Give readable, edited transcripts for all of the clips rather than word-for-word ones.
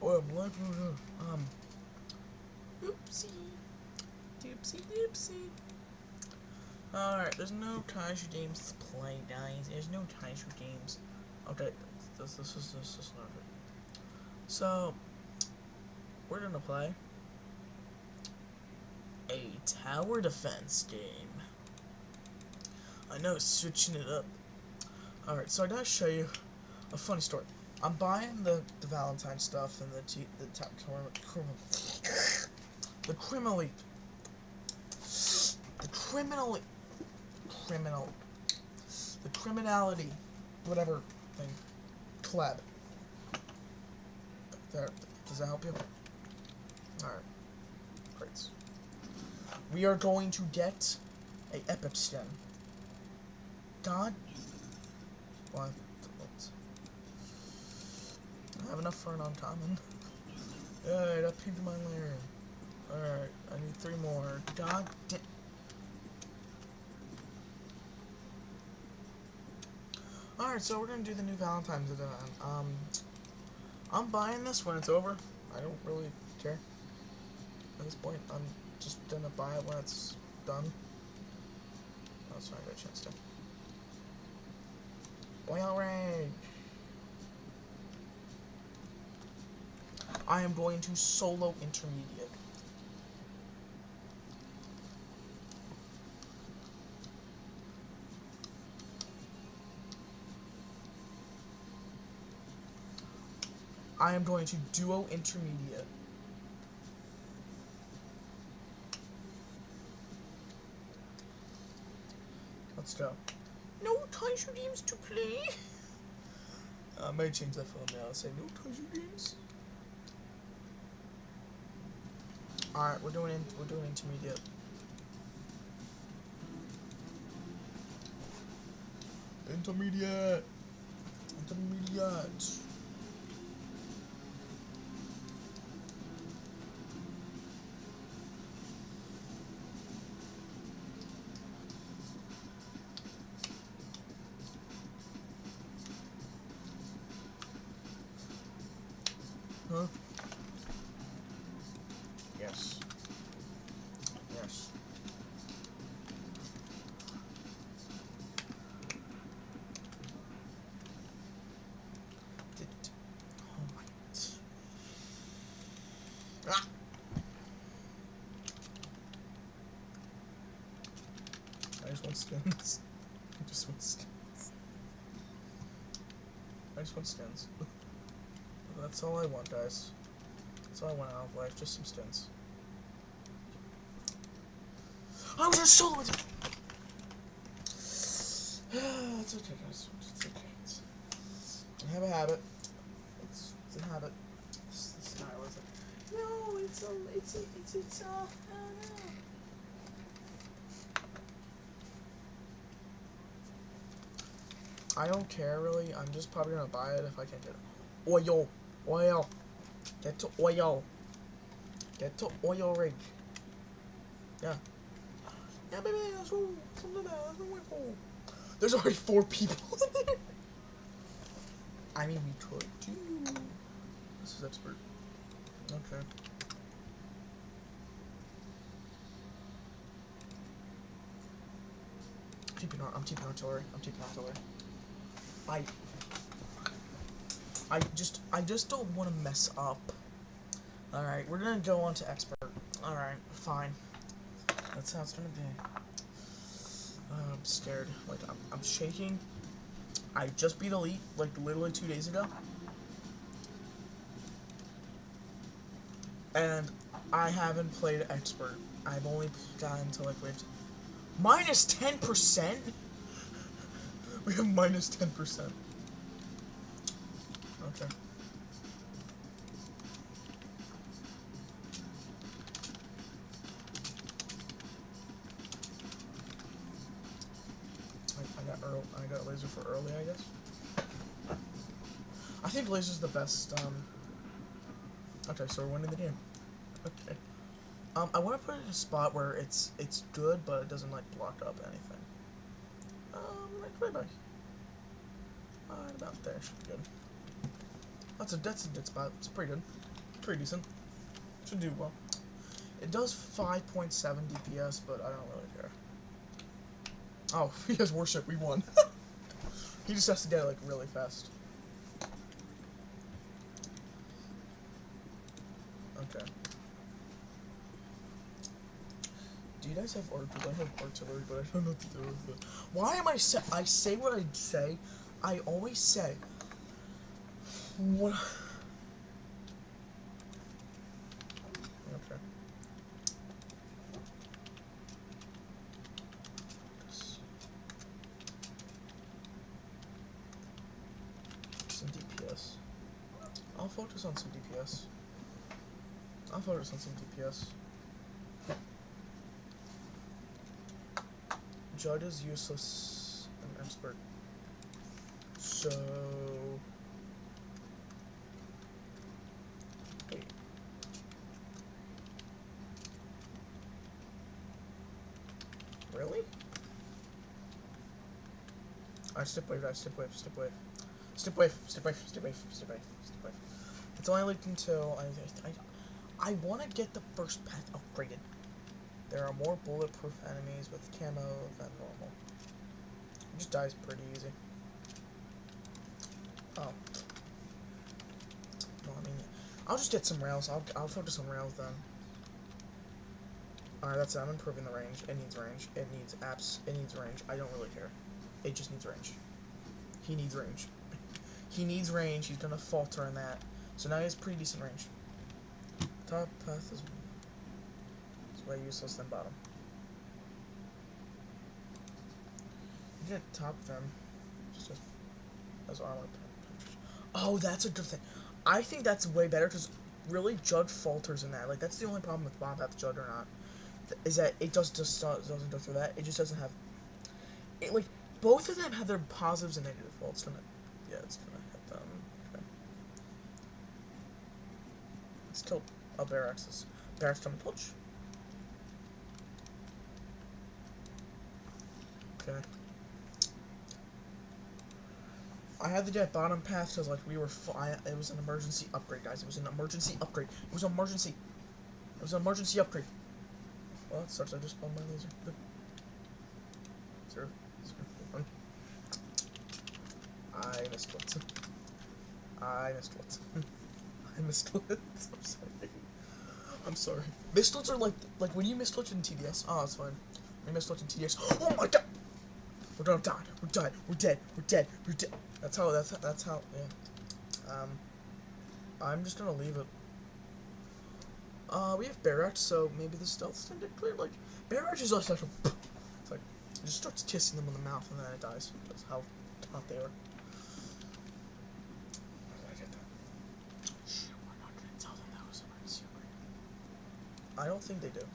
Oh, I'm live. Oopsie. Doopsie doopsie. Alright, there's no Kaiju games to play, guys. There's no Kaiju games. Okay, this is not good. So, we're gonna play a tower defense game. I know, switching it up. Alright, so I gotta show you a funny story. I'm buying the Valentine stuff and the criminality, whatever thing, collab. There, does that help you? Alright, great. We are going to get a epic skin. God, what? I have enough for an uncommon. Alright, up into my lair. Alright, I need 3 more. God damn. Alright, so we're gonna do the new Valentine's event. I'm buying this when it's over. I don't really care. At this point, I'm just gonna buy it when it's done. Oh, sorry, I got a chance to. Boil Rage! I am going to solo intermediate. I am going to duo intermediate. Let's go. No Kaiju games to play. I might change that phone now and say no Kaiju games. Alright, we're doing intermediate. Intermediate. Huh? Yes. Oh my. Ah! I just want skins. I just want skins. That's all I want, guys. That's all I want out of life, just some skins. I was just solo with you! It's okay, guys. It's okay. I have a habit. It's a habit. It's not worth it. No, it's oh no. I don't care, really. I'm just probably gonna buy it if I can get it. Oil. Get to oil. Get to oil rig. Yeah. Yeah, baby, that's what we're for. There's already 4 people in there. I mean, we could too. This is expert. Okay. I'm keeping artillery. I just don't want to mess up. Alright, we're gonna go on to expert. Alright, fine. That's how it's gonna be. I'm scared. Like, I'm shaking. I just beat Elite, like, literally 2 days ago. And I haven't played expert. I've only gotten to, like, wave minus 10%? We have minus 10%. Okay. I got laser for early, I guess. I think laser's the best. Okay, so we're winning the game. Okay. I want to put it in a spot where it's good, but it doesn't like block up anything. Right back. About there should be good. That's a good spot. It's pretty good. Pretty decent. Should do well. It does 5.7 DPS, but I don't really care. Oh, he has worship. We won. He just has to get it, like, really fast. Okay. Do you guys have artillery? I have artillery, but I don't know what to do with it. Why am I say what I say? I always say what. Okay. Some DPS. I'll focus on some DPS. I'll focus on some DPS. Judd is useless and expert. So wait. Really? Alright, step wave, guys, step wave, step wave. Step wave, step wave, step wave, step wave, step wave. It's only like until I wanna get the first path upgraded. There are more bulletproof enemies with camo than normal. It just dies pretty easy. Oh. No, I mean, I'll just get some rails. I'll focus on rails then. Alright, that's it. I'm improving the range. It needs range. It needs It needs range. I don't really care. It just needs range. He needs range. He needs range. He's gonna falter in that. So now he has pretty decent range. Top path is way useless than bottom. You get top them. Just as armor penetration. Oh, that's a good thing. I think that's way better because really Judd falters in that. Like that's the only problem with Bomb Path Judd or not. Is that it doesn't go through that. It just doesn't have. It like both of them have their positives and negatives. Well, it's gonna hit them. Okay. Let's kill Barracks. Barracks coming punch. Okay. I had to get bottom path because like we were. It was an emergency upgrade, guys. It was an emergency upgrade. It was an emergency. It was an emergency upgrade. Well, that sucks. I just spawned my laser. Good. Zero. One. I missed it. I missed it. I missed it. I'm sorry. I'm sorry. Mistlets are like when you mistlets in TDS. Oh, it's fine. When you mistlets in TDS. Oh my god. We're gonna die. We're dead. We're dead. We're dead. We're dead. That's how. Yeah. I'm just gonna leave it. We have Barracks, so maybe the stealth stand did clear. Like Barracks is like such a. It's like it just starts kissing them in the mouth and then it dies. That's how hot they are. I get that. Shit, we're not gonna tell them that was emergency upgrade. I don't think they do.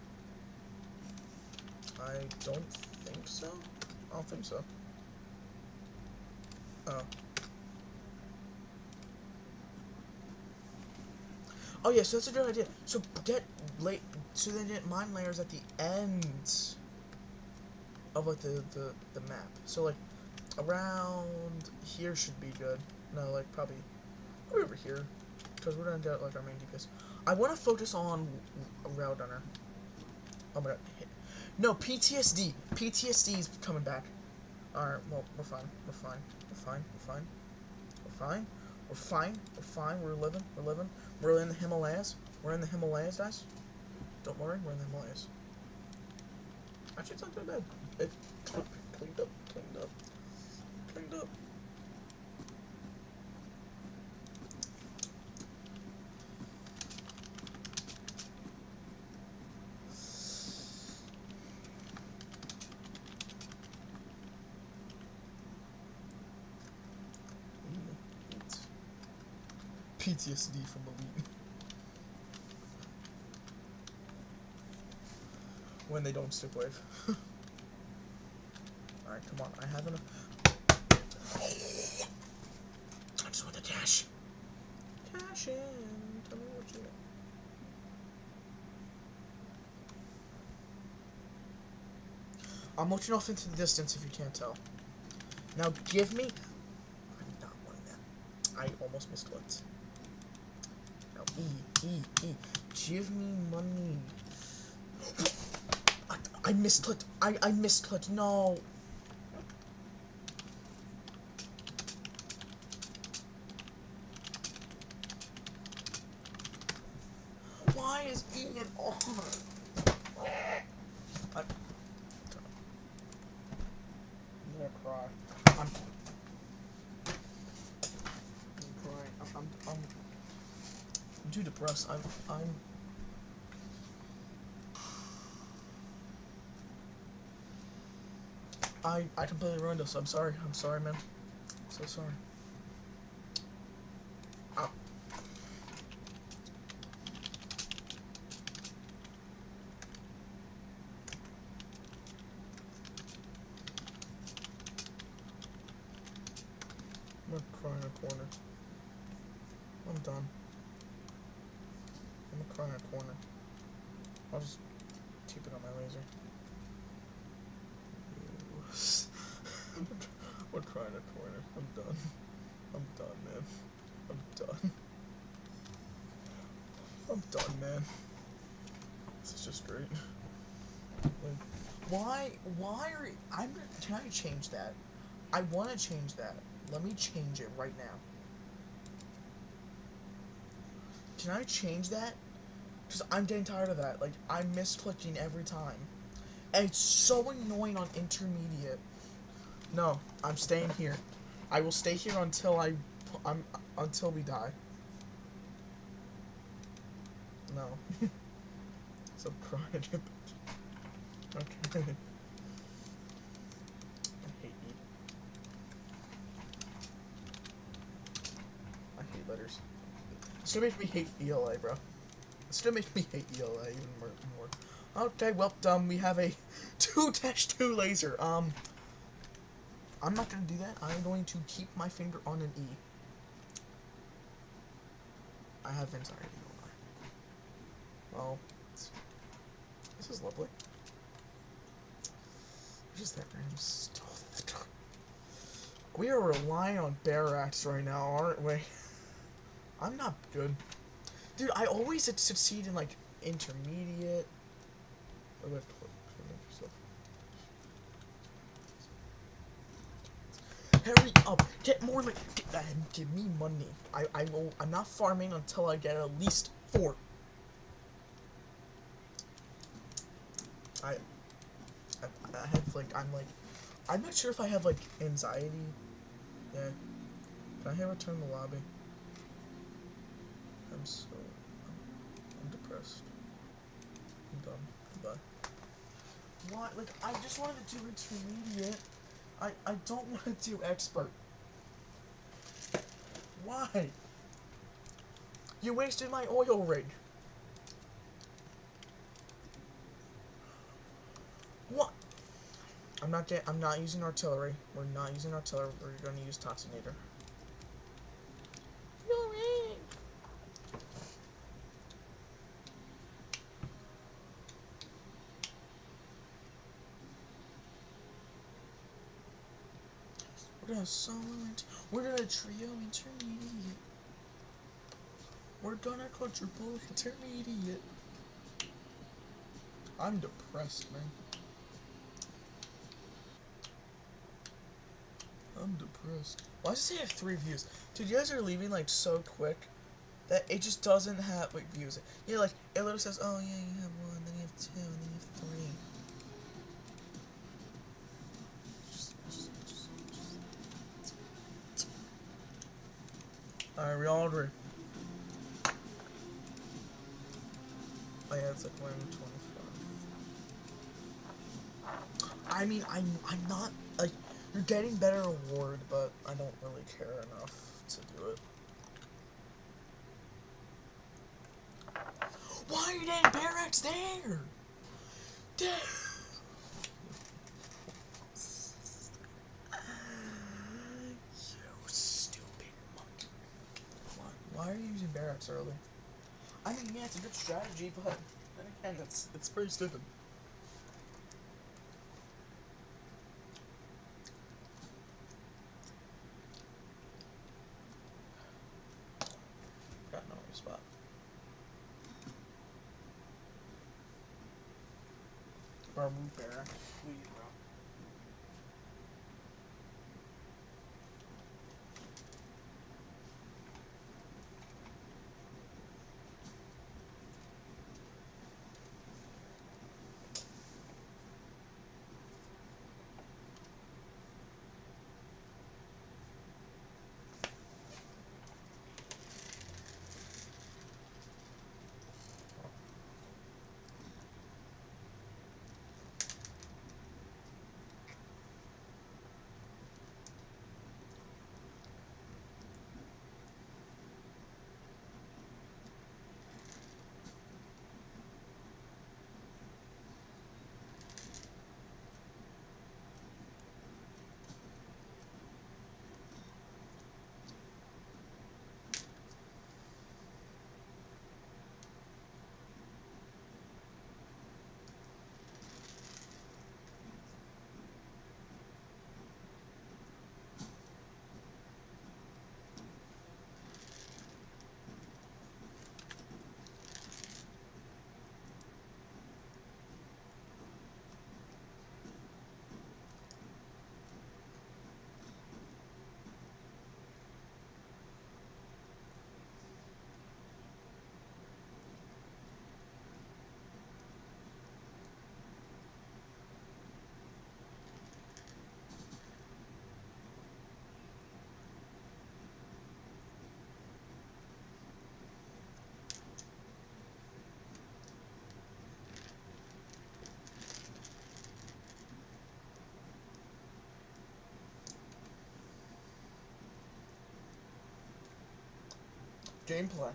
I don't think so. I don't think so. Oh. Oh yeah, so that's a good idea. So so then get mine layers at the end of like the map. So like around here should be good. No, like probably over here, because we're gonna get like our main DPS. I want to focus on Rail Gunner. Oh my god. No, PTSD. PTSD is coming back. Alright, well, we're fine. We're fine. We're fine. We're fine. We're fine. We're fine. We're fine. We're living. We're living. We're in the Himalayas. We're in the Himalayas, guys. Don't worry, we're in the Himalayas. Actually, it's not too bad. It cleaned up. Cleaned up. Cleaned up. PTSD from Elite. When they don't stick wave. Alright, come on. I have enough. I just want the cash. Cash in. Tell me what you get. I'm looking off into the distance if you can't tell. Now give me. I'm not wanting that. I almost missed it. No. E. Give me money. I misclicked. I misclicked. No. Why is E an R? I'm gonna cry. I'm crying. I'm too depressed. I completely ruined us. I'm sorry. I'm sorry, man. I'm so sorry. Ow. I'm gonna cry in a corner. I'm done. I'm gonna cry in a corner. I'll just keep it on my laser. We're crying in a corner. I'm done. I'm done, man. I'm done. I'm done, man. This is just great. Like, why are can I change that? I want to change that. Let me change it right now. Can I change that? Because I'm getting tired of that. Like, I'm misclicking every time. And it's so annoying on intermediate. No, I'm staying here. I will stay here until until we die. No. So crying. Okay. I hate you. I hate letters. It's gonna make me hate ELA, bro. It's gonna make me hate ELA even more. Okay, well, we have a 2-2 laser. I'm not gonna do that. I'm going to keep my finger on an E. I have anxiety, don't I? Well, this is lovely. Just that random stuff. We are relying on barracks right now, aren't we? I'm not good. Dude, I always succeed in, like, intermediate. Hurry up! Get more, like, give me money. I'm not farming until I get at least 4. I have, like, I'm not sure if I have, like, anxiety. Yeah. Can I have return the lobby? I'm depressed. I'm done. Goodbye. Why? Like, I just wanted to do intermediate. I don't want to do expert. Why? You wasted my oil rig. What? I'm not using artillery. We're not using artillery. We're gonna use Toxinator. We're gonna trio intermediate. We're gonna quadruple intermediate. I'm depressed, man. I'm depressed. Why does it say I have 3 views? Dude, you guys are leaving, like, so quick that it just doesn't have, like, views. Yeah, like, it literally says, oh, yeah, you have 1, then you have 2, and then you have 3. Alright, we all agree. Oh, yeah, it's like 125. I mean, I'm not, like, you're getting better reward, but I don't really care enough to do it. Why are you getting barracks there? Damn. You stupid monkey. Why are you using barracks early? I mean, yeah, it's a good strategy, but then again, it's pretty stupid. Got no spot. Or a root beer. Sweet, bro. Gameplay.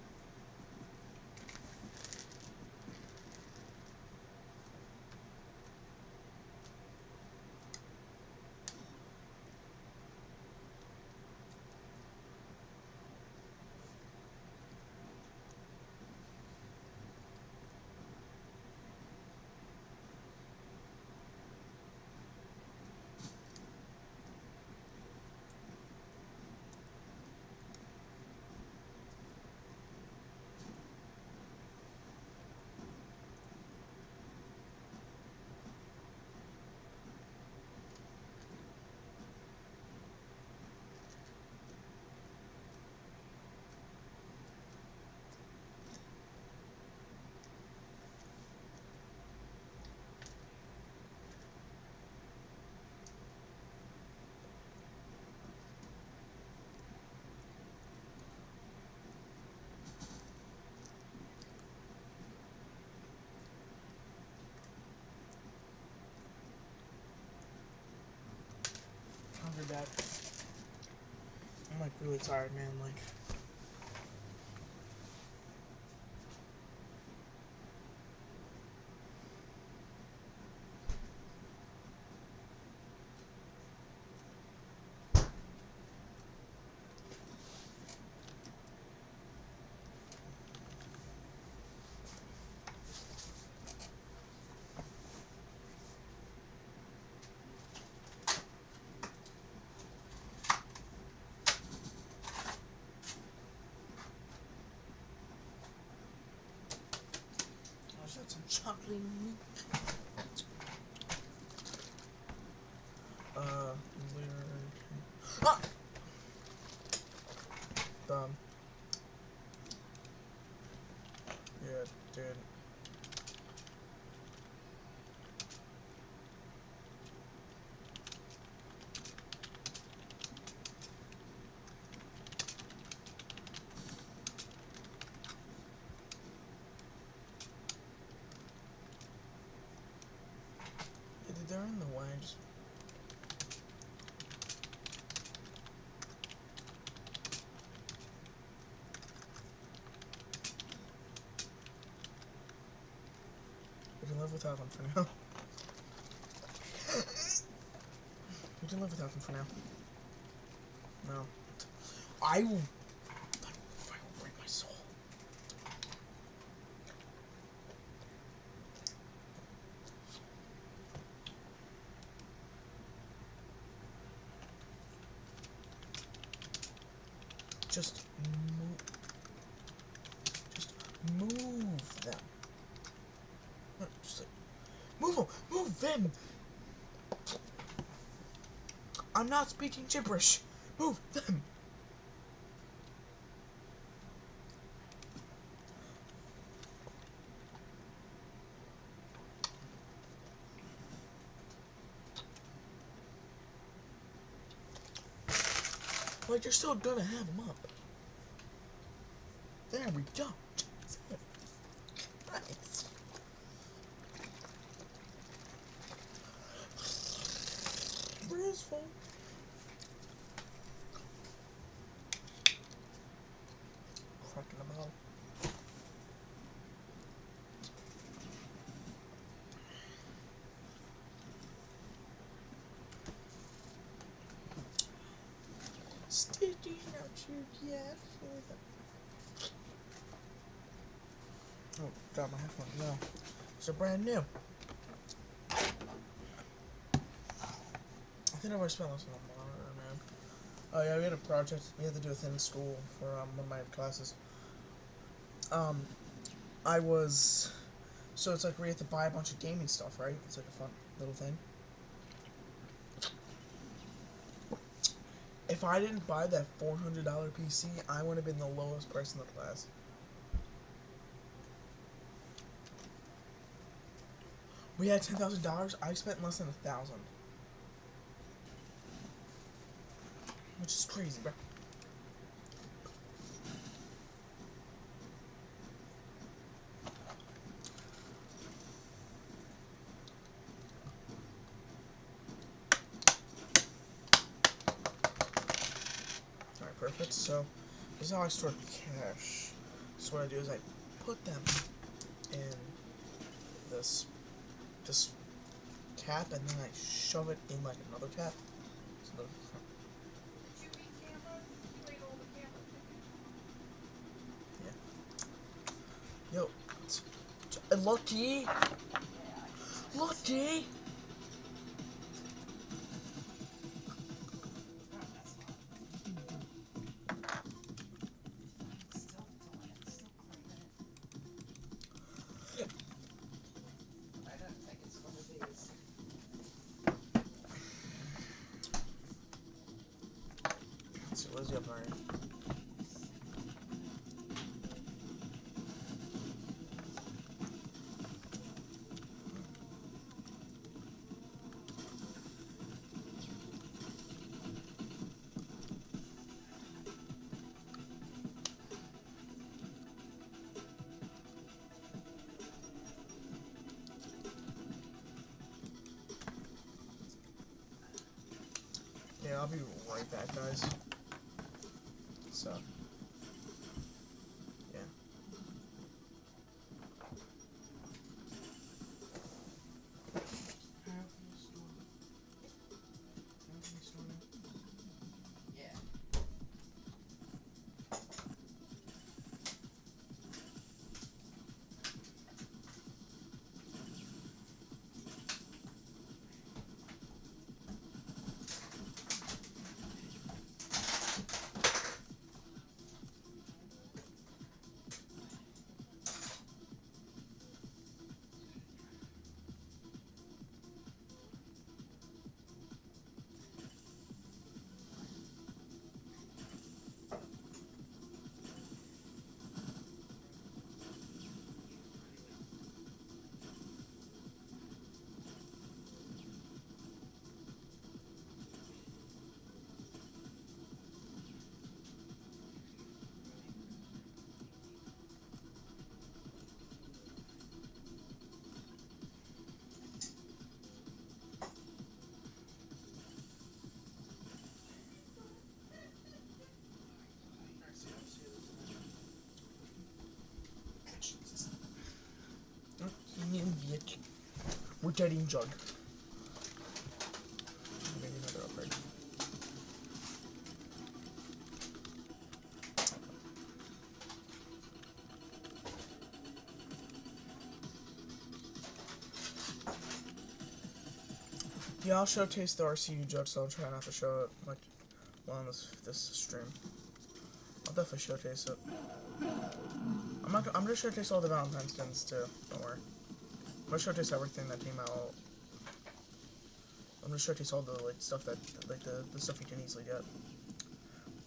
Hungry bad. I'm like really tired, man. Like. Got some chocolate milk. Ah! Dumb. Yeah, dude. They're in the way. Just... We can live without them for now. We can live without them for now. No. I will break my soul. Just move them. No, just like, move them, move them! I'm not speaking gibberish. Move them! Like, you're still gonna have them up. There we go. Nice. Graceful. Cracking them out. Sticking out your cat for the... Oh, got my headphones now. They're brand new. I think I already spent less than a monitor, man. Oh yeah, we had a project we had to do within school for one of my classes. So it's like we have to buy a bunch of gaming stuff, right? It's like a fun little thing. If I didn't buy that $400 PC, I would have been the lowest person in the class. We had $10,000. I spent less than $1,000, which is crazy, bro. Alright, perfect. So this is how I store cash. So what I do is I put them in this cap, and then I shove it in like another cap. So yeah. Yo, Lucky, Lucky. Let's see, what is he up there? Yeah, I'll be right back, guys. So, yeah. Rotating jug. Maybe another upgrade. Yeah, I'll showcase the RCU jug, so I'll try not to show it like on this stream. I'll definitely showcase it. I'm gonna showcase all the Valentine's skins too. Don't worry. I'm gonna showcase everything that came out I'm gonna showcase all the like stuff that like the stuff you can easily get.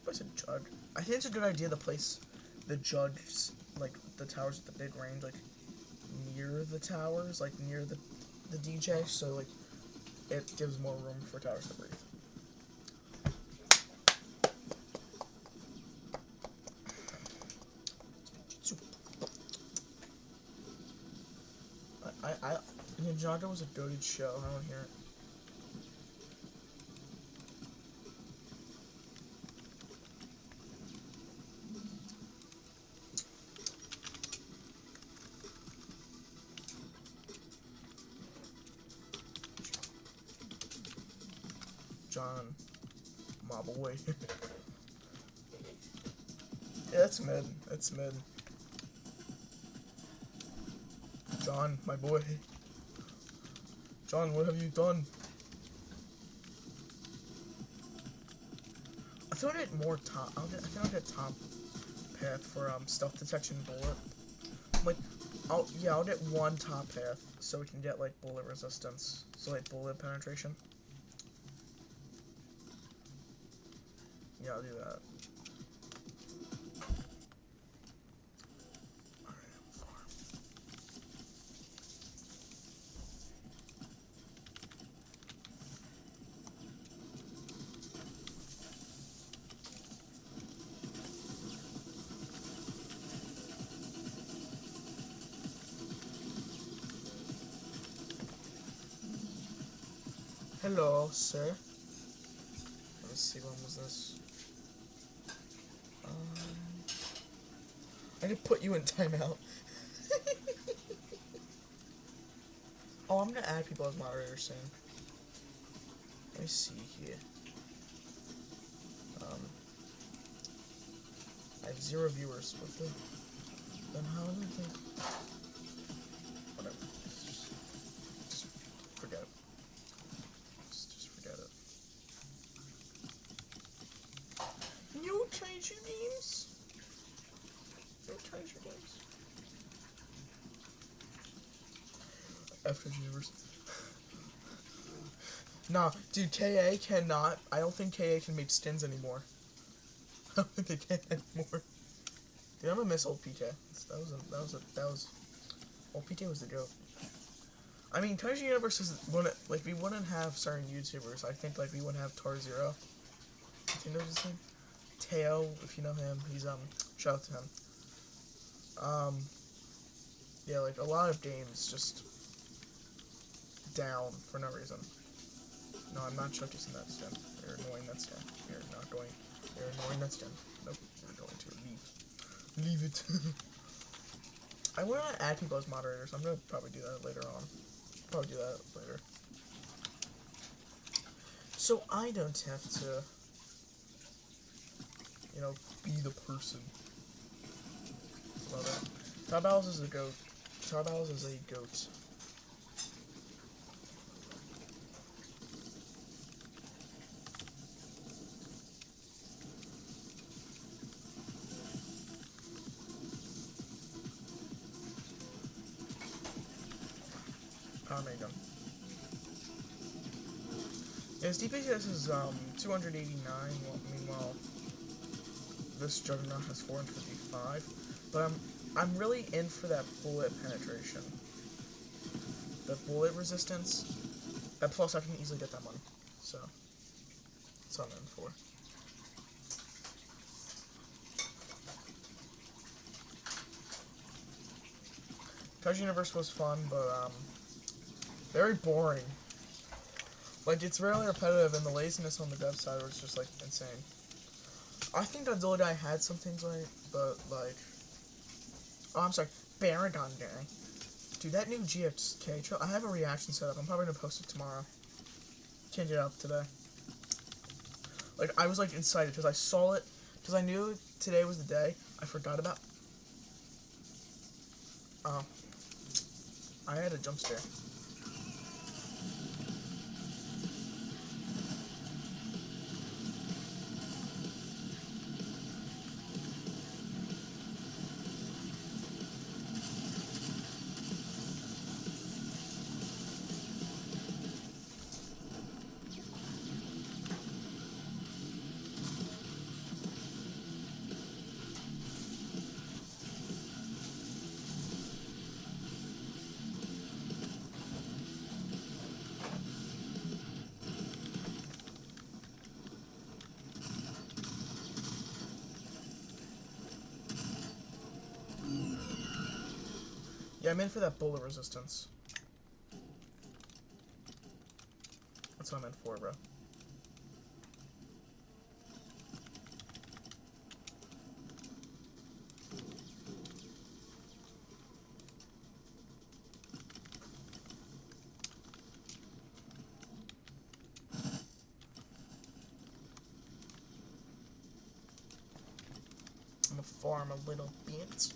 Place a jug. I think it's a good idea to place the jugs like the towers with the big range like near the towers, like near the DJ, so like it gives more room for towers to breathe. Ninjago was a goated show. I don't hear it. John, my boy. Yeah, that's mid. That's mid. John, my boy. John, what have you done? I thought I'd get more top. I think I'll get top path for stealth detection bullet. Like, I'll get one top path so we can get like bullet resistance, so like bullet penetration. Yeah, I'll do that. Hello, sir. Let me see, when was this? I did put you in timeout. Oh, I'm gonna add people as moderators soon. Let me see here. I have 0 viewers. What the? Then how do I think? Whatever. Just forget it. Just forget it. New Kaiju Games? New Kaiju Games? After Universe. Nah, dude, KA cannot. I don't think KA can make skins anymore. I don't think they can anymore. Dude, I'm gonna miss old PK. That was. Old PK was the goat. I mean, Kaiju Universe is we wouldn't have certain YouTubers. I think like we wouldn't have Tar Zero. I think that was his name. Teo, if you know him, he's shout out to him. Yeah, like a lot of games just down for no reason. No, I'm not showcasing that stem. You're annoying that stem. You're not going. You're annoying that stem. Nope, you're going to leave. Leave it. I want to add people as moderators. I'm gonna probably do that later on. Probably do that later. So I don't have to, you know, be the person. Love that. Todd Bowles is a goat. Todd Bowles is a goat. Power Mega. His DPS is 289. Well, meanwhile, this Juggernaut has 455. But I'm really in for that bullet penetration. The bullet resistance. And plus, I can easily get that money. So, that's what I'm in for. Kaiju Universe was fun, but very boring. Like, it's really repetitive, and the laziness on the dev side was just, like, insane. I think Godzilla Guy had some things right, but, like... Oh, I'm sorry. Baragon Guy. Dude, that new GXK... I have a reaction set up. I'm probably gonna post it tomorrow. Can't get it up today. Like, I was, like, excited, because I saw it, because I knew today was the day. I forgot about... Oh. I had a jump scare. Yeah, I meant for that bullet resistance. That's what I meant for, bro. I'm gonna farm a little bit.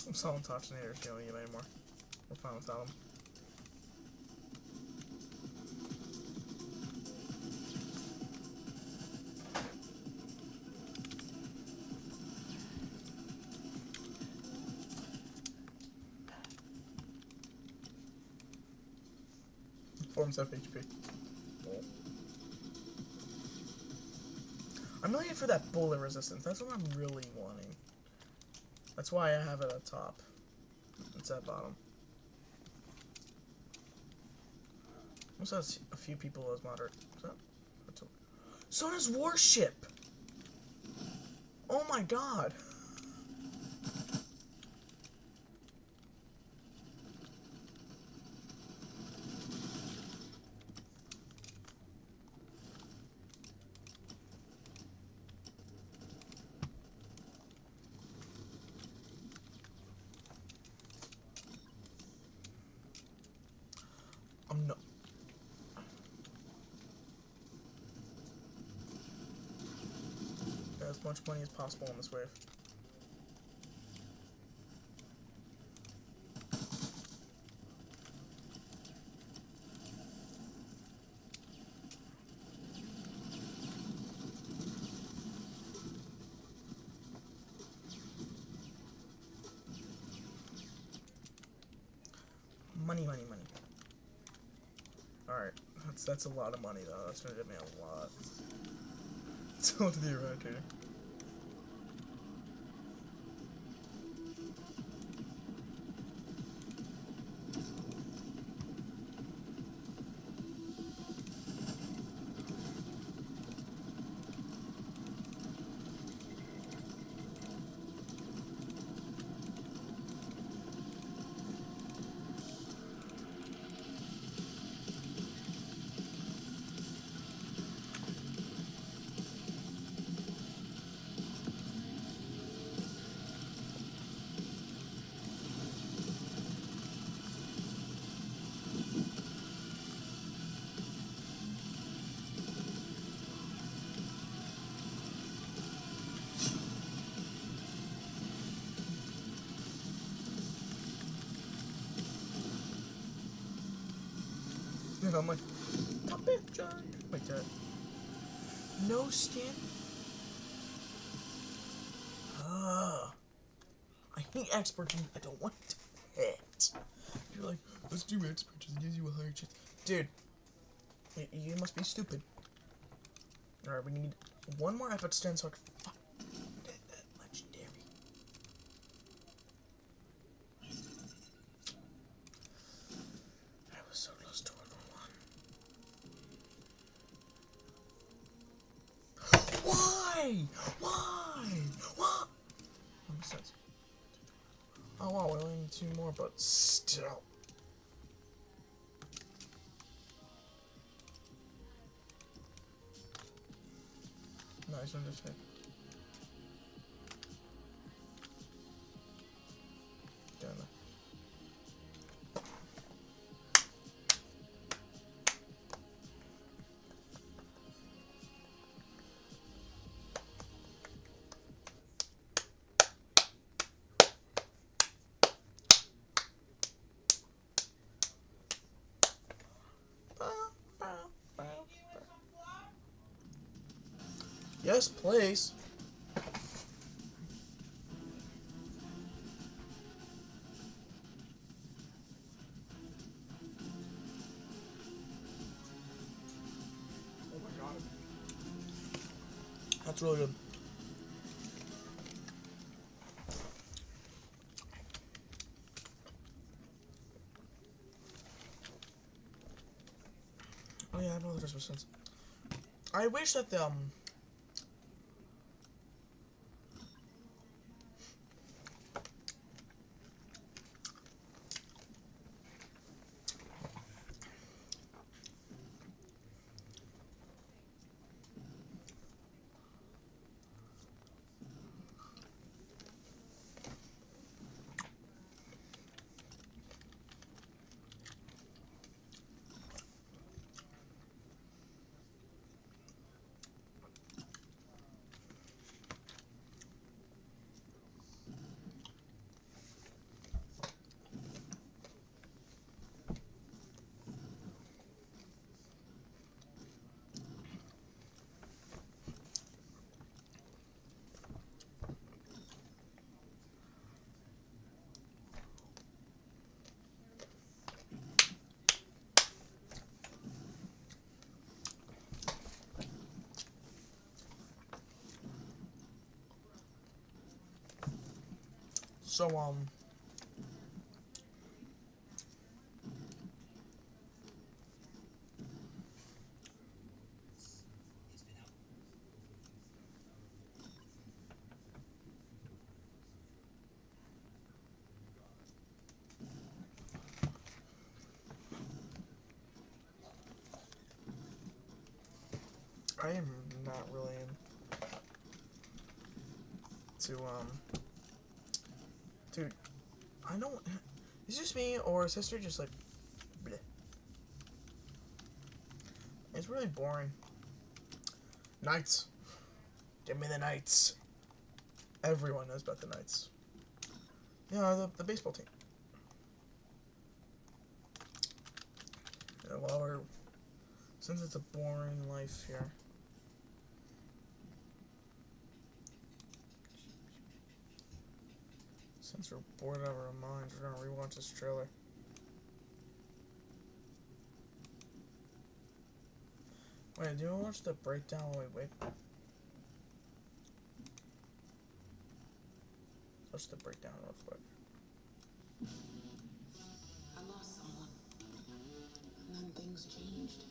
I'm selling Toxinators, you don't need them anymore. We're fine without them. Forms have HP. I'm really in for that bullet resistance. That's what I'm really wanting. That's why I have it at top. It's at bottom. Also has a few people as moderate. So does Warship! Oh my god! I'm no. Get as much money as possible on this wave. Money, money, money. Alright, that's a lot of money though. That's gonna get me a lot. Let's go to the eradicator. And I'm like, top it, John. Like that. No skin? I hate experts. I don't want to hit. You're like, let's do experts. It gives you a higher chance. Dude, you must be stupid. Alright, we need one more effort stand so I can fuck that legendary. I was so close to a 1. Why? Why? What? That makes sense. Oh wow, we only need 2 more, but still. Nice, I'm just hit. Damn it. Yes, please. Oh my god. That's really good. Oh yeah, I know the Christmas sense. I wish that the so I am not really dude, I don't, is it just me, or is history just like, bleh? It's really boring. Knights. Give me the Knights. Everyone knows about the Knights. Yeah, the baseball team. Yeah, well, since it's a boring life here. Since we're bored out of our minds, we're gonna rewatch this trailer. Wait, do you want to watch the breakdown? Wait. Watch the breakdown real quick. I lost someone, and then things changed.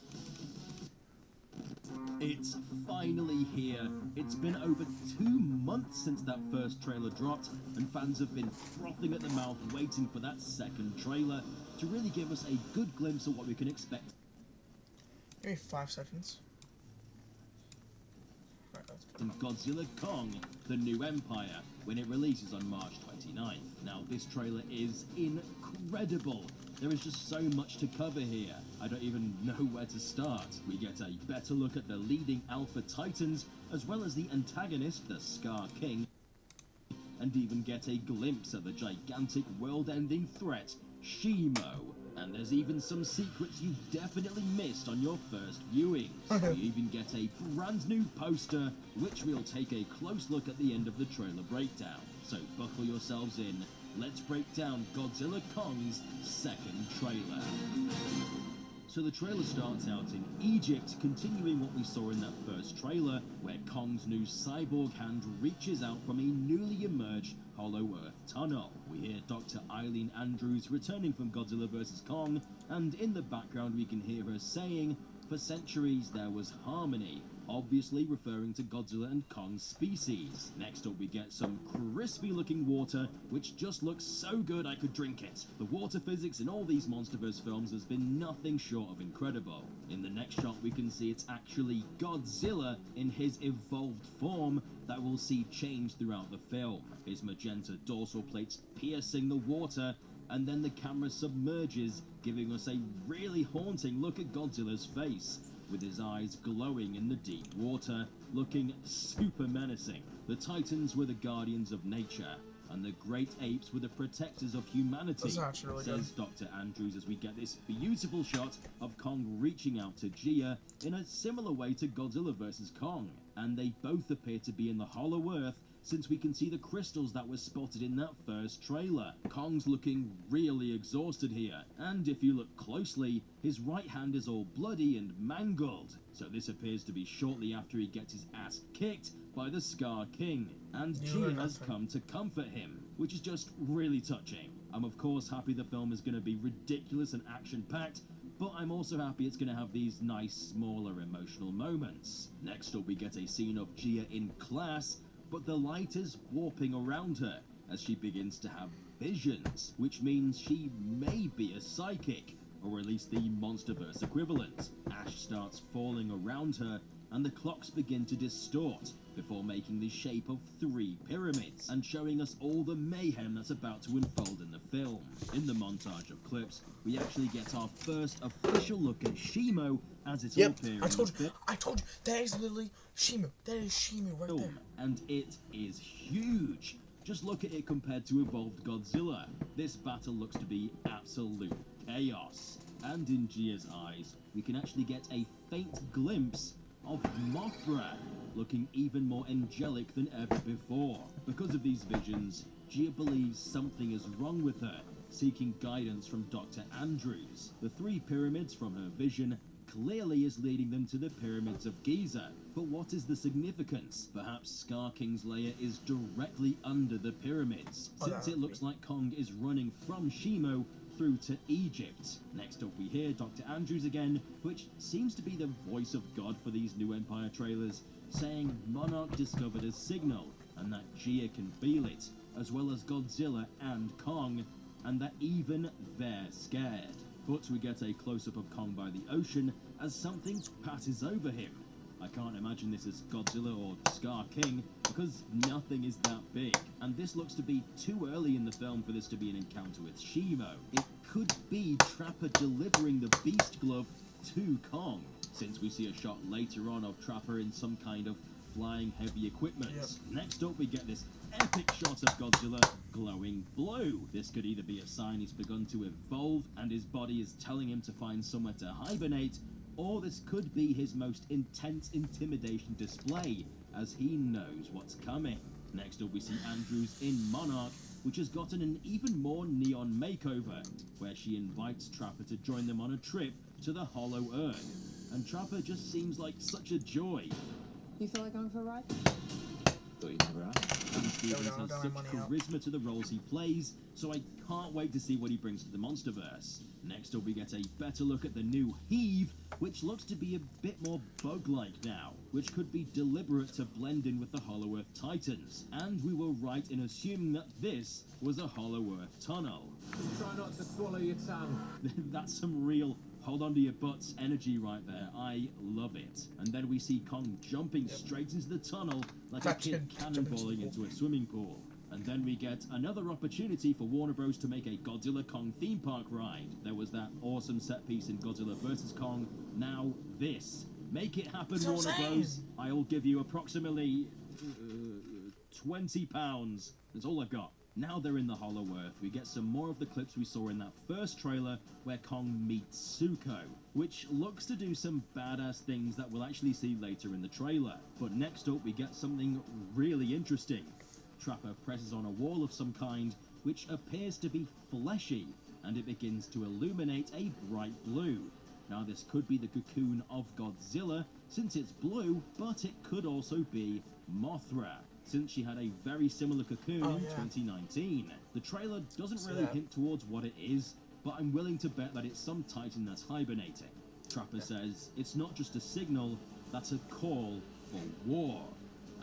It's finally here. It's been over 2 months since that first trailer dropped, and fans have been frothing at the mouth waiting for that second trailer to really give us a good glimpse of what we can expect. Give me 5 seconds. In Godzilla Kong, The New Empire, when it releases on March 29th. Now, this trailer is incredible. There is just so much to cover here. I don't even know where to start. We get a better look at the leading Alpha Titans, as well as the antagonist, the Scar King, and even get a glimpse of the gigantic world-ending threat, Shimo. And there's even some secrets you definitely missed on your first viewing. We even get a brand new poster, which we'll take a close look at the end of the trailer breakdown. So buckle yourselves in. Let's break down Godzilla Kong's second trailer. So the trailer starts out in Egypt, continuing what we saw in that first trailer, where Kong's new cyborg hand reaches out from a newly emerged Hollow Earth tunnel. We hear Dr. Eileen Andrews returning from Godzilla vs. Kong, and in the background we can hear her saying, "For centuries there was harmony," obviously referring to Godzilla and Kong's species. Next up we get some crispy looking water, which just looks so good I could drink it. The water physics in all these MonsterVerse films has been nothing short of incredible. In the next shot we can see it's actually Godzilla in his evolved form that we'll see change throughout the film. His magenta dorsal plates piercing the water, and then the camera submerges, giving us a really haunting look at Godzilla's face, with his eyes glowing in the deep water, looking super menacing. The Titans were the guardians of nature, and the great apes were the protectors of humanity, really says Dr. Andrews, as we get this beautiful shot of Kong reaching out to Gia in a similar way to Godzilla vs. Kong. And they both appear to be in the Hollow Earth, since we can see the crystals that were spotted in that first trailer. Kong's looking really exhausted here, and if you look closely, his right hand is all bloody and mangled. So this appears to be shortly after he gets his ass kicked by the Scar King, and You Gia heard has nothing. come to comfort him, which is just really touching. I'm of course happy the film is going to be ridiculous and action-packed, but I'm also happy it's going to have these nice, smaller emotional moments. Next up we get a scene of Gia in class, but the light is warping around her as she begins to have visions, which means she may be a psychic, or at least the Monsterverse equivalent. Ash starts falling around her, and the clocks begin to distort before making the shape of 3 pyramids and showing us all the mayhem that's about to unfold in the film. In the montage of clips, we actually get our first official look at Shimo as it all appears I told you, that is literally Shimo. That is Shimo right there. and it is huge. Just look at it compared to evolved Godzilla. This battle looks to be absolute chaos. And in Gia's eyes, we can actually get a faint glimpse of Mothra, looking even more angelic than ever before. Because of these visions, Gia believes something is wrong with her, seeking guidance from Dr. Andrews. The 3 pyramids from her vision clearly is leading them to the pyramids of Giza. But what is the significance? Perhaps Scar King's lair is directly under the pyramids, since it looks like Kong is running from Shimo through to Egypt. Next up we hear Dr. Andrews again, which seems to be the voice of God for these new Empire trailers, saying Monarch discovered a signal and that Gia can feel it, as well as Godzilla and Kong, and that even they're scared. But we get a close-up of Kong by the ocean as something passes over him. I can't imagine this is Godzilla or Scar King, because nothing is that big. And this looks to be too early in the film for this to be an encounter with Shimo. It could be Trapper delivering the Beast Glove to Kong, since we see a shot later on of Trapper in some kind of flying heavy equipment. Next up we get this epic shot of Godzilla glowing blue. This could either be a sign he's begun to evolve and his body is telling him to find somewhere to hibernate, or this could be his most intense intimidation display, as he knows what's coming. Next up we see Andrews in Monarch, which has gotten an even more neon makeover, where she invites Trapper to join them on a trip to the Hollow Earth. And Trapper just seems like such a joy. You feel like going for a ride? And Stevens has such charisma to the roles he plays, so I can't wait to see what he brings to the Monsterverse. Next up we get a better look at the new Heave, which looks to be a bit more bug-like now, which could be deliberate to blend in with the Hollow Earth Titans. And we were right in assuming that this was a Hollow Earth tunnel. Try not to swallow your tongue. That's some real hold on to your butts energy right there. I love it. And then we see Kong jumping straight into the tunnel like a kid cannonballing into a swimming pool. And then we get another opportunity for Warner Bros. To make a Godzilla Kong theme park ride. There was that awesome set piece in Godzilla vs. Kong. Now this. Make it happen, Warner Bros. I'll give you approximately £20. That's all I've got. Now they're in the Hollow Earth, we get some more of the clips we saw in that first trailer where Kong meets Suko, which looks to do some badass things that we'll actually see later in the trailer. But next up we get something really interesting. Trapper presses on a wall of some kind, which appears to be fleshy, and it begins to illuminate a bright blue. Now this could be the cocoon of Godzilla, since it's blue, but it could also be Mothra, since she had a very similar cocoon in 2019. The trailer doesn't really hint towards what it is, but I'm willing to bet that it's some titan that's hibernating. Trapper says it's not just a signal, that's a call for war,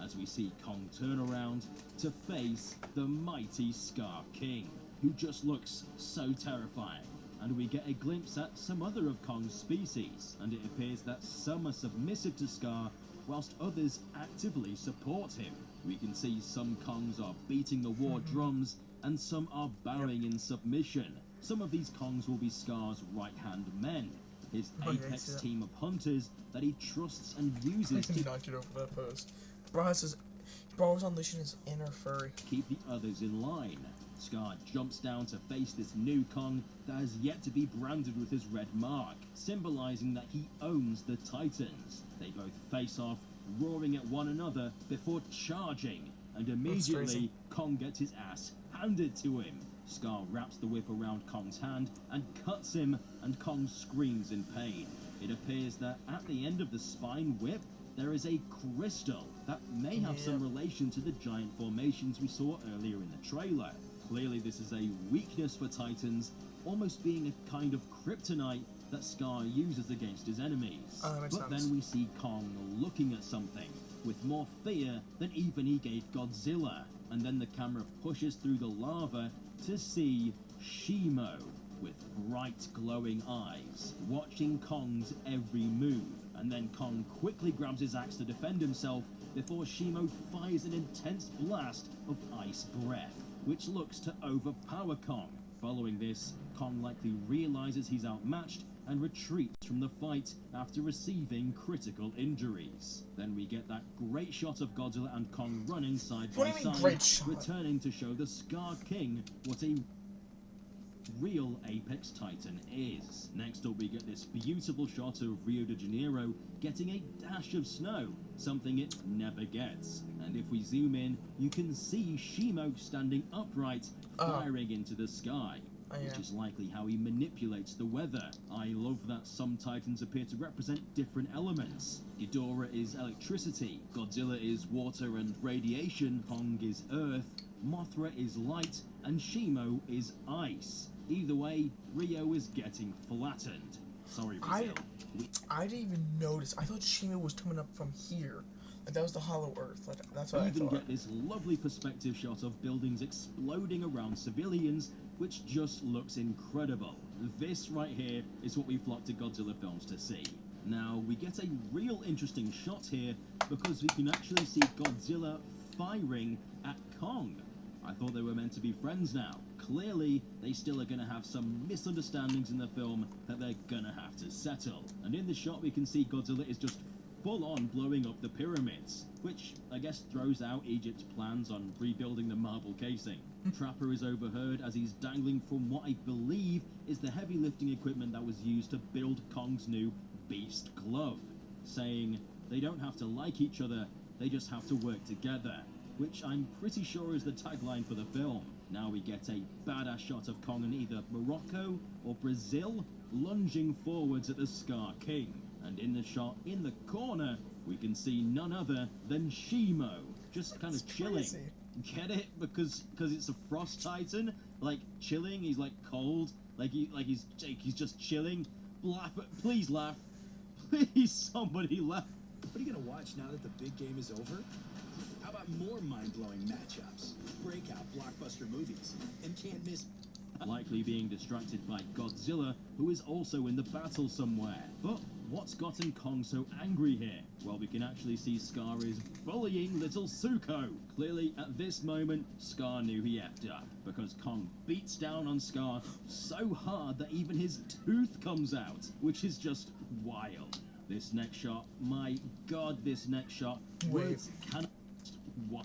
as we see Kong turn around to face the mighty Scar King, who just looks so terrifying. And we get a glimpse at some other of Kong's species, and it appears that some are submissive to Scar, whilst others actively support him. We can see some Kongs are beating the war drums, and some are bowing in submission. Some of these Kongs will be Scar's right-hand men, his apex team of hunters that he trusts and uses to knocked it over that post. Bro is unleashing his inner furry. Keep the others in line. Scar jumps down to face this new Kong that has yet to be branded with his red mark, symbolizing that he owns the Titans. They both face off, roaring at one another before charging, and immediately Kong gets his ass handed to him. Scar wraps the whip around Kong's hand and cuts him, and Kong screams in pain. It appears that at the end of the spine whip, there is a crystal that may have some relation to the giant formations we saw earlier in the trailer. Clearly this is a weakness for Titans, almost being a kind of kryptonite that Scar uses against his enemies. But then we see Kong looking at something with more fear than even he gave Godzilla, and then the camera pushes through the lava to see Shimo with bright glowing eyes, watching Kong's every move, and then Kong quickly grabs his axe to defend himself before Shimo fires an intense blast of ice breath, which looks to overpower Kong. Following this, Kong likely realizes he's outmatched and retreats from the fight after receiving critical injuries. Then we get that great shot of Godzilla and Kong running side by side, returning to show the Scar King what a real Apex Titan is. Next up we get this beautiful shot of Rio de Janeiro getting a dash of snow, something it never gets. And if we zoom in, you can see Shimo standing upright, firing into the sky, which is likely how he manipulates the weather. I love that some Titans appear to represent different elements. Ghidorah is electricity, Godzilla is water and radiation, Kong is earth, Mothra is light, and Shimo is ice. Either way, Rio is getting flattened. Sorry, Brazil. I didn't even notice. I thought Shimo was coming up from here. Like, that was the hollow earth. Like, that's what I thought. You even get this lovely perspective shot of buildings exploding around civilians, which just looks incredible. This right here is what we flock to Godzilla films to see. Now, we get a real interesting shot here because we can actually see Godzilla firing at Kong. I thought they were meant to be friends now. Clearly, they still are going to have some misunderstandings in the film that they're going to have to settle. And in the shot, we can see Godzilla is just full-on blowing up the pyramids, which I guess throws out Egypt's plans on rebuilding the marble casing. Trapper is overheard as he's dangling from what I believe is the heavy lifting equipment that was used to build Kong's new Beast Glove, saying they don't have to like each other, they just have to work together, which I'm pretty sure is the tagline for the film. Now we get a badass shot of Kong in either Morocco or Brazil, lunging forwards at the Scar King. And in the shot in the corner, we can see none other than Shimo, just kind of chilling. Get it? Because it's a Frost Titan, like chilling. He's like cold, like he's just chilling. Laugh, please laugh, please somebody laugh. What are you gonna watch now that the big game is over? How about more mind-blowing matchups, breakout blockbuster movies, and can't miss... Likely being distracted by Godzilla, who is also in the battle somewhere. But what's gotten Kong so angry here? Well, we can actually see Scar is bullying little Suko. Clearly, at this moment, Scar knew he effed up, because Kong beats down on Scar so hard that even his tooth comes out, which is just wild. This next shot, my god, this next shot, words cannot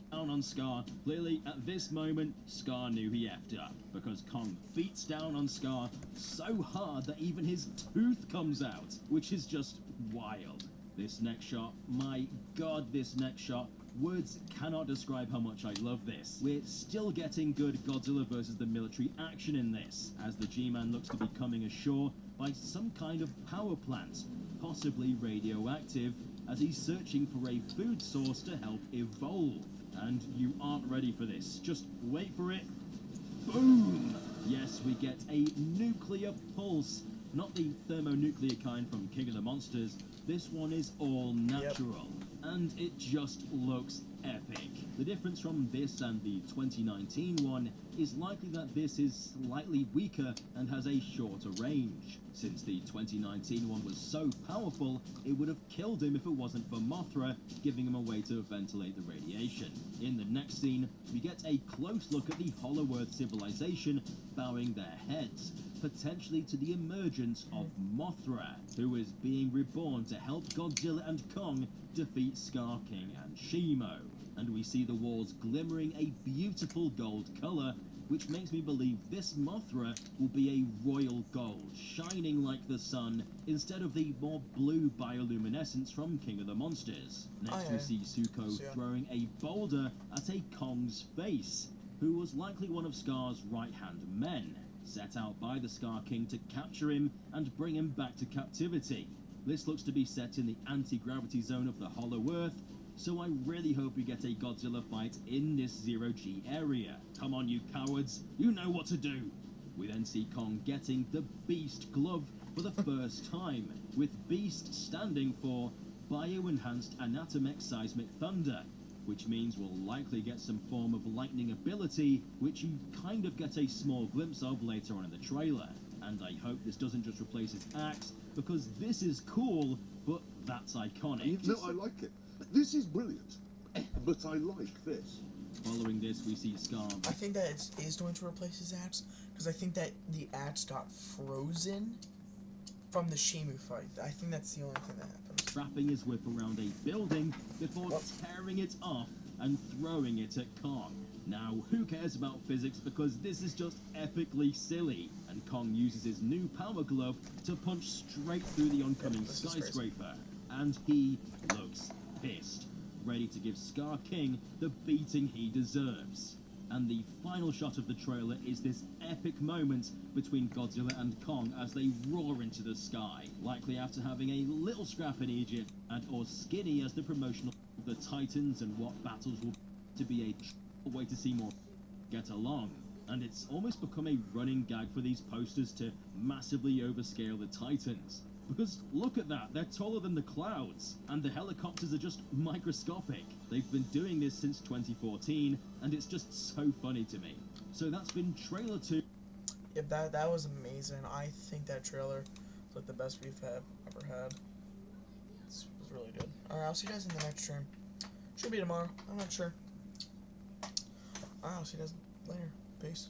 down on Scar. Clearly, at this moment, Scar knew he effed up, because Kong beats down on Scar so hard that even his tooth comes out, which is just wild. This next shot, my god, this next shot, words cannot describe how much I love this. We're still getting good Godzilla versus the military action in this, as the G-Man looks to be coming ashore by some kind of power plant, possibly radioactive, as he's searching for a food source to help evolve. And you aren't ready for this. Just wait for it. Boom! Yes, we get a nuclear pulse. Not the thermonuclear kind from King of the Monsters. This one is all natural. And it just looks epic. The difference from this and the 2019 one is likely that this is slightly weaker and has a shorter range. Since the 2019 one was so powerful, it would have killed him if it wasn't for Mothra giving him a way to ventilate the radiation. In the next scene, we get a close look at the Hollow Earth civilization bowing their heads, potentially to the emergence of Mothra, who is being reborn to help Godzilla and Kong defeat Scar King and Shimo. And we see the walls glimmering a beautiful gold color, which makes me believe this Mothra will be a royal gold, shining like the sun, instead of the more blue bioluminescence from King of the Monsters. Next we see Suko throwing a boulder at a Kong's face, who was likely one of Scar's right-hand men, set out by the Scar King to capture him and bring him back to captivity. This looks to be set in the anti-gravity zone of the Hollow Earth, So I really hope we get a Godzilla fight in this zero-G area. Come on, you cowards, you know what to do. We then see Kong getting the Beast Glove for the first time, with Beast standing for Bio-Enhanced Anatomic Seismic Thunder, which means we'll likely get some form of lightning ability, which you kind of get a small glimpse of later on in the trailer. And I hope this doesn't just replace his axe, because this is cool, but that's iconic. No, I like it. This is brilliant, but I like this. Following this, we see Scar. I think that it is going to replace his axe, because I think that the axe got frozen from the Shimu fight. I think that's the only thing that happened. Wrapping his whip around a building before tearing it off and throwing it at Kong. Now, who cares about physics, because this is just epically silly, and Kong uses his new power glove to punch straight through the oncoming skyscraper, and he looks pissed, ready to give Scar King the beating he deserves. And the final shot of the trailer is this epic moment between Godzilla and Kong as they roar into the sky, likely after having a little scrap in Egypt, and or Skinny as the promotional of the Titans and what battles will to be a way to see more get along. And it's almost become a running gag for these posters to massively overscale the Titans. Because look at that, they're taller than the clouds, and the helicopters are just microscopic. They've been doing this since 2014, and it's just so funny to me. So that's been trailer 2. Yeah, that was amazing. I think that trailer is like the best we've ever had. It was really good. Alright, I'll see you guys in the next stream. Should be tomorrow, I'm not sure. Alright, I'll see you guys later. Peace.